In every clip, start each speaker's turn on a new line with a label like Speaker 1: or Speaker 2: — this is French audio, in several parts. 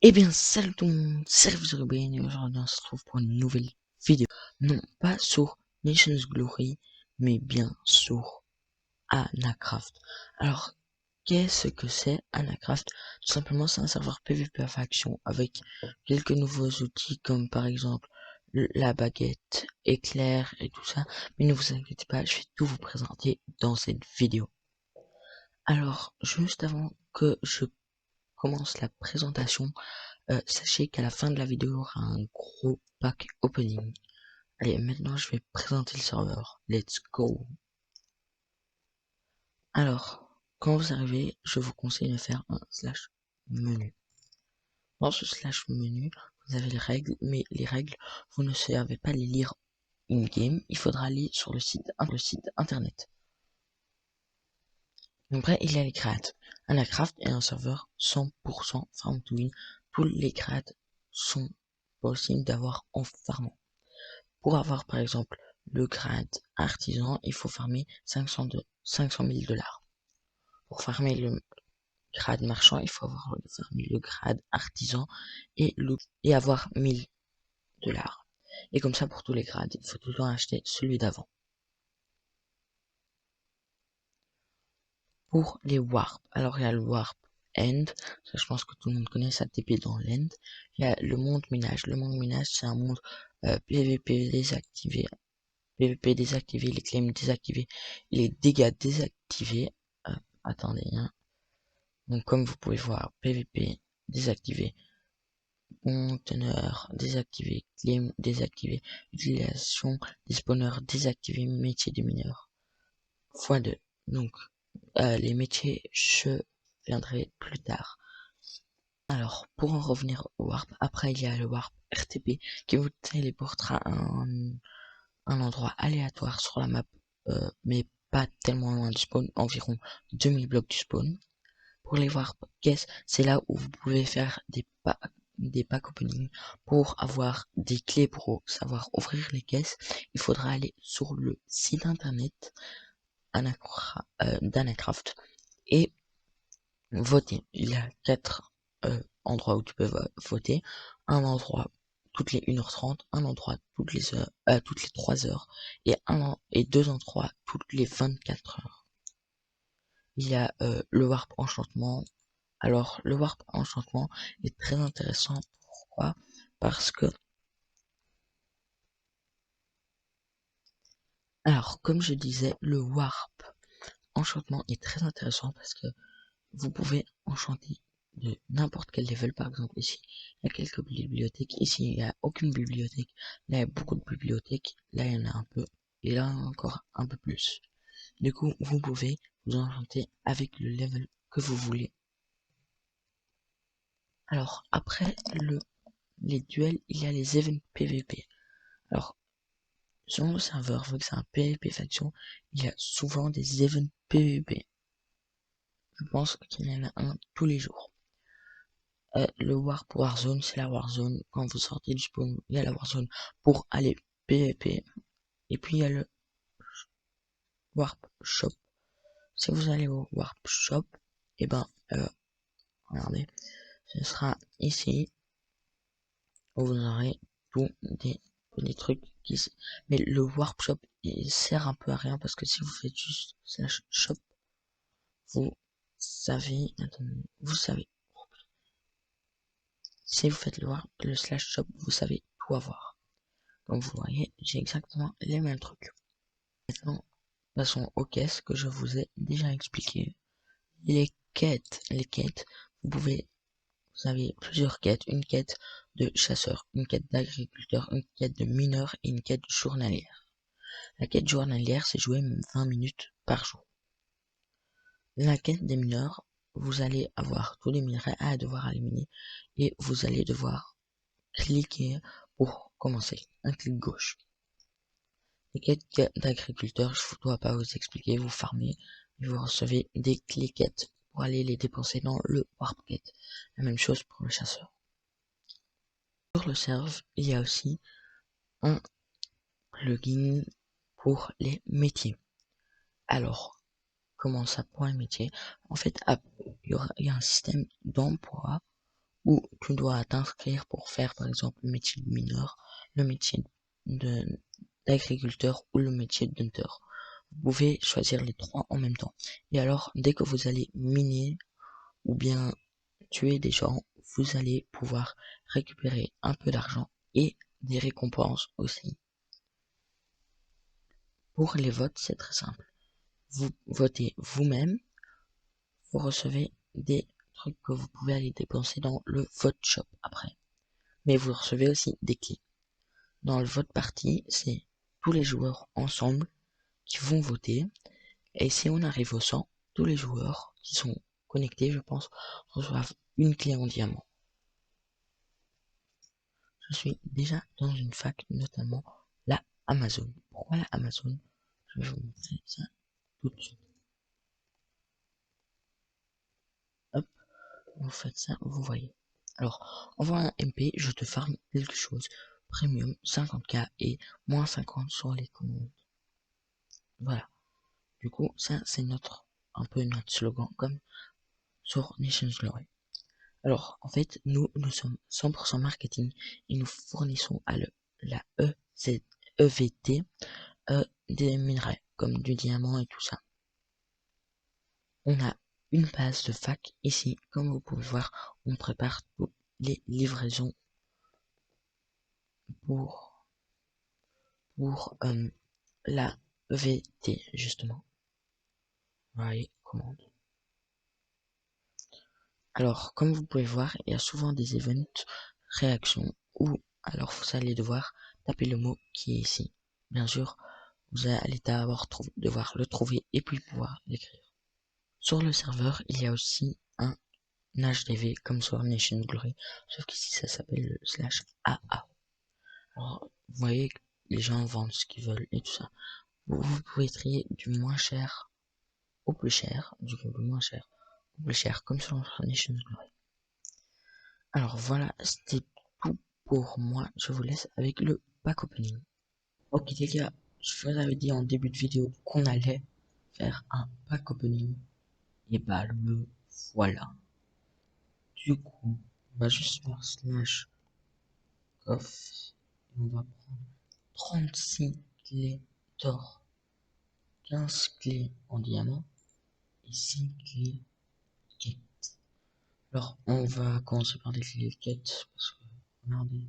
Speaker 1: Eh bien, salut tout le monde, c'est Ruben et aujourd'hui on se retrouve pour une nouvelle vidéo. Non, pas sur Nations Glory, mais bien sur Anacraft. Alors, qu'est-ce que c'est Anacraft? Tout simplement, c'est un serveur PvP à faction avec quelques nouveaux outils comme par exemple la baguette, éclair et tout ça. Mais ne vous inquiétez pas, je vais tout vous présenter dans cette vidéo. Alors, juste avant que je commence la présentation, sachez qu'à la fin de la vidéo, il y aura un gros pack opening. Allez, maintenant je vais présenter le serveur. Let's go. Alors, quand vous arrivez, je vous conseille de faire un slash menu. Dans ce slash menu, vous avez les règles, mais les règles, vous ne savez pas les lire in-game. Il faudra aller sur le site internet. Après, il y a les crades. Anacraft est un serveur 100% farm to win. Tous les crades sont possibles d'avoir en farmant. Pour avoir par exemple le grade artisan, il faut farmer 500 000 dollars. Pour farmer le grade marchand, il faut avoir farmer le grade artisan et avoir 1000 dollars. Et comme ça pour tous les grades, il faut tout le temps acheter celui d'avant. Pour les warp, alors il y a le warp end, ça je pense que tout le monde connaît, ça TP dans l'end. Il y a le monde minage. Le monde minage, c'est un monde PVP désactivé. PVP désactivé, les claims désactivés, les dégâts désactivés. Attendez, hein. Donc comme vous pouvez voir, PVP désactivé, conteneur désactivé, claim désactivé, utilisation des spawners désactivé, métier des mineurs x2. Donc les métiers, je viendrai plus tard. Alors pour en revenir au warp, après il y a le warp RTP qui vous téléportera à un endroit aléatoire sur la map, mais pas tellement loin du spawn, environ 2000 blocs du spawn. Pour les warp caisses, c'est là où vous pouvez faire des packs opening. Pour avoir des clés pour savoir ouvrir les caisses, il faudra aller sur le site internet d'Anacraft et voter. Il y a 4 endroits où tu peux voter. Un endroit toutes les 1h30, un endroit toutes les 3 heures et 2 endroits toutes les 24 heures. Il y a le warp enchantement. Alors le warp enchantement est très intéressant. Pourquoi? Parce que comme je disais, le warp enchantement est très intéressant parce que vous pouvez enchanter de n'importe quel level. Par exemple ici il y a quelques bibliothèques, ici il n'y a aucune bibliothèque, là il y a beaucoup de bibliothèques, là il y en a un peu et là encore un peu plus. Du coup vous pouvez vous enchanter avec le level que vous voulez. Alors après les duels, il y a les events PVP. Alors sur le serveur, vu que c'est un PVP faction, il y a souvent des events PVP. Je pense qu'il y en a un tous les jours. Le Warp Warzone, c'est la Warzone. Quand vous sortez du spawn, il y a la Warzone pour aller PVP. Et puis il y a le Warp Shop. Si vous allez au Warp Shop, et ben, regardez, ce sera ici où vous aurez tous des trucs qui... Mais le Warp Shop, il sert un peu à rien parce que si vous faites juste slash shop, vous savez, vous savez, si vous faites le slash shop, vous savez tout avoir. Donc vous voyez, j'ai exactement les mêmes trucs. Maintenant, passons aux caisses que je vous ai déjà expliqué. Les quêtes, vous avez plusieurs quêtes, une quête de chasseur, une quête d'agriculteur, une quête de mineur et une quête journalière. La quête journalière, c'est jouer 20 minutes par jour. La quête des mineurs, vous allez avoir tous les minerais à devoir éliminer et vous allez devoir cliquer pour commencer. Un clic gauche. Les quêtes d'agriculteur, je ne dois pas vous expliquer, vous farmez et vous recevez des cliquettes pour aller les dépenser dans le warp quête. La même chose pour le chasseur. Sur le serve, il y a aussi un plugin pour les métiers. Alors, comment ça pour un métier? En fait, il y a un système d'emploi où tu dois t'inscrire pour faire par exemple le métier de mineur, le métier de d'agriculteur ou le métier d'hunter. Vous pouvez choisir les trois en même temps. Et alors, dès que vous allez miner ou bien tuer des gens, vous allez pouvoir récupérer un peu d'argent et des récompenses aussi. Pour les votes, c'est très simple. Vous votez vous-même, vous recevez des trucs que vous pouvez aller dépenser dans le vote shop après. Mais vous recevez aussi des clés. Dans le vote party, c'est tous les joueurs ensemble qui vont voter. Et si on arrive au 100, tous les joueurs qui sont connectés, je pense, reçoivent une clé en diamant. Je suis déjà dans une fac, notamment la Amazon. Pourquoi la Amazon? Je vais vous montrer ça tout de suite. Hop, vous faites ça, vous voyez. Alors, envoie un MP, je te farme quelque chose. Premium 50k et moins 50 sur les commandes. Voilà. Du coup, ça, c'est un peu notre slogan, comme sur Nations Glory. Alors, en fait, nous sommes 100% marketing et nous fournissons à la EVT des minerais, comme du diamant et tout ça. On a une base de fac ici, comme vous pouvez voir, on prépare toutes les livraisons pour, pour la EVT, justement. Voyez, commande. Alors, comme vous pouvez voir, il y a souvent des events, réactions, ou alors vous allez devoir taper le mot qui est ici. Bien sûr, vous allez devoir le trouver et puis pouvoir l'écrire. Sur le serveur, il y a aussi un HDV comme sur Nation Glory, sauf qu'ici ça s'appelle le /AA. Alors, vous voyez que les gens vendent ce qu'ils veulent et tout ça. Vous pouvez trier du moins cher au plus cher, du coup le moins cher au plus cher, comme sur Nation Glory. Alors voilà, c'était tout pour moi. Je vous laisse avec le pack opening. Ok les gars, je vous avais dit en début de vidéo qu'on allait faire un pack opening. Et bah le voilà. Du coup, on va juste faire slash coffre. Et on va prendre 36 clés d'or, 15 clés en diamant et 5 clés quête. Alors on va commencer par les clés quête parce que regardez,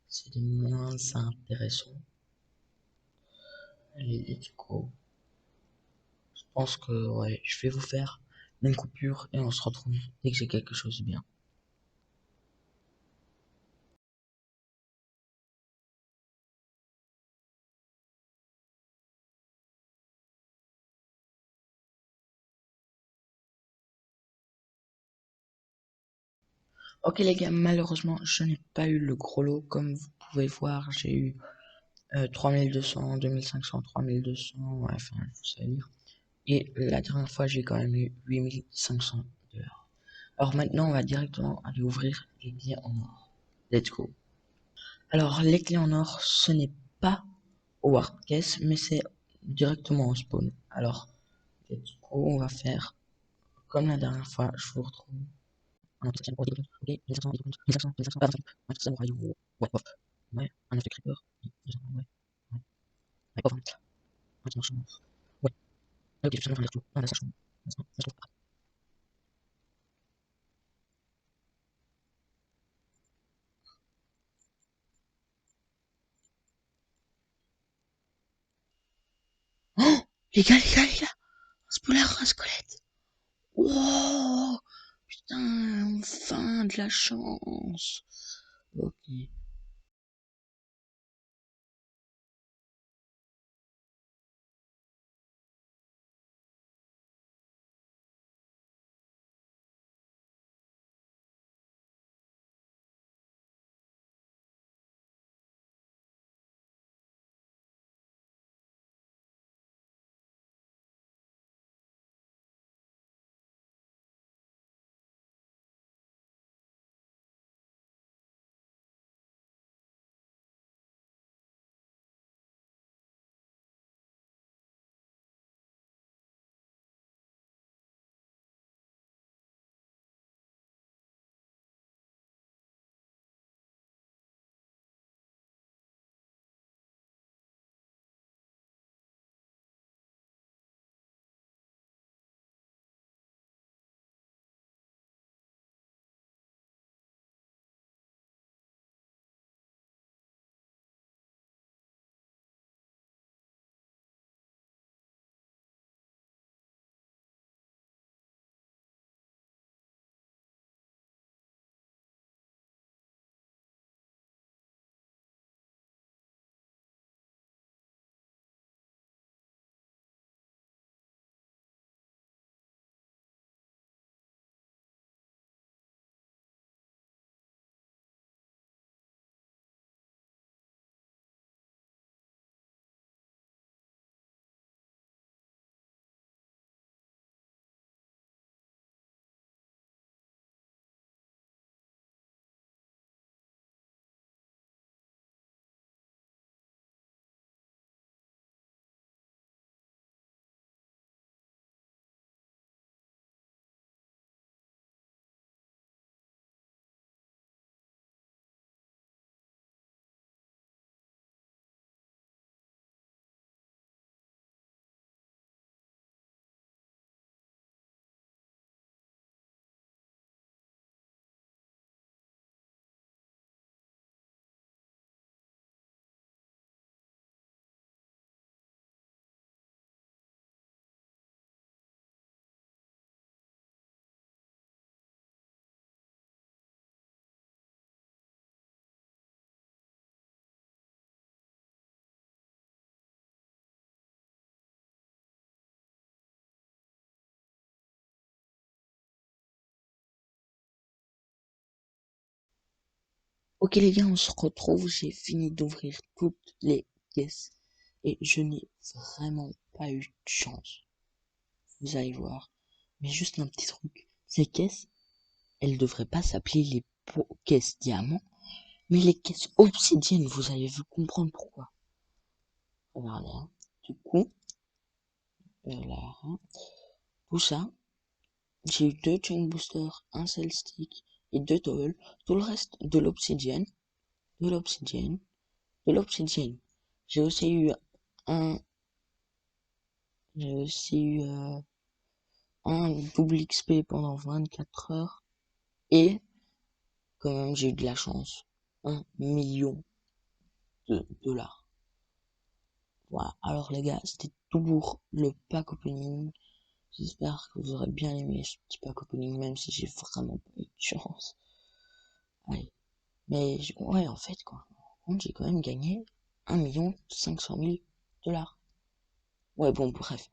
Speaker 1: c'est les moins intéressants. Allez, let's go. Je pense que ouais, je vais vous faire une coupure et on se retrouve dès que j'ai quelque chose de bien. Ok les gars, malheureusement je n'ai pas eu le gros lot. Comme vous pouvez voir, j'ai eu 3200, 2500, 3200, ouais, enfin vous savez lire. Et la dernière fois j'ai quand même eu 8500 $. Alors maintenant on va directement aller ouvrir les clés en or. Let's go. Alors les clés en or, ce n'est pas au hard case, mais c'est directement au spawn. Alors let's go, on va faire comme la dernière fois, je vous retrouve. Un petit ok, les 500, les 500, les 500, pas 25, un petit samouraï, ouais, bof. Ouais, un œuf de creeper, ouais, ouais, bof, un petit marchand, ouais, ok, je vais faire tout, un assassin, oh, les gars, un spoiler, un squelette, wow, putain, enfin, de la chance, ok. Ok les gars, on se retrouve, j'ai fini d'ouvrir toutes les caisses et je n'ai vraiment pas eu de chance. Vous allez voir. Mais juste un petit truc, ces caisses, elles devraient pas s'appeler les caisses diamants, mais les caisses obsidiennes, vous allez vous comprendre pourquoi. Regardez, hein. Du coup, là, hein, tout ça, j'ai eu 2 chain boosters, un cell stick et 2 towels. Tout le reste de l'obsidienne, de l'obsidienne, de l'obsidienne. J'ai aussi eu un, j'ai aussi eu un double XP pendant 24 heures et quand même j'ai eu de la chance. 1 million de $. Voilà. Alors les gars, c'était tout pour le pack opening. J'espère que vous aurez bien aimé ce petit pack opening, même si j'ai vraiment pas eu de chance. Allez. Mais ouais, en fait, quoi. J'ai quand même gagné 1 500 000 $. Ouais, bon, bref.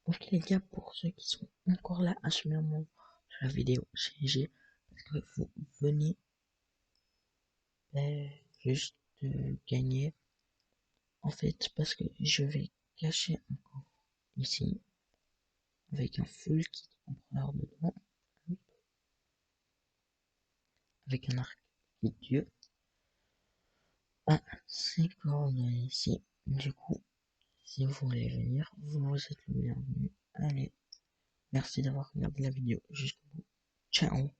Speaker 1: Ok les gars, pour ceux qui sont encore là à ce moment de la vidéo, GG, parce que vous venez juste de gagner. En fait, parce que je vais cacher un coffre ici, avec un full kit contrôleur dedans, avec un arc de Dieu, à 5 coordonnées ici. Du coup, si vous voulez venir, vous êtes le bienvenu. Allez, merci d'avoir regardé la vidéo jusqu'au bout. Ciao.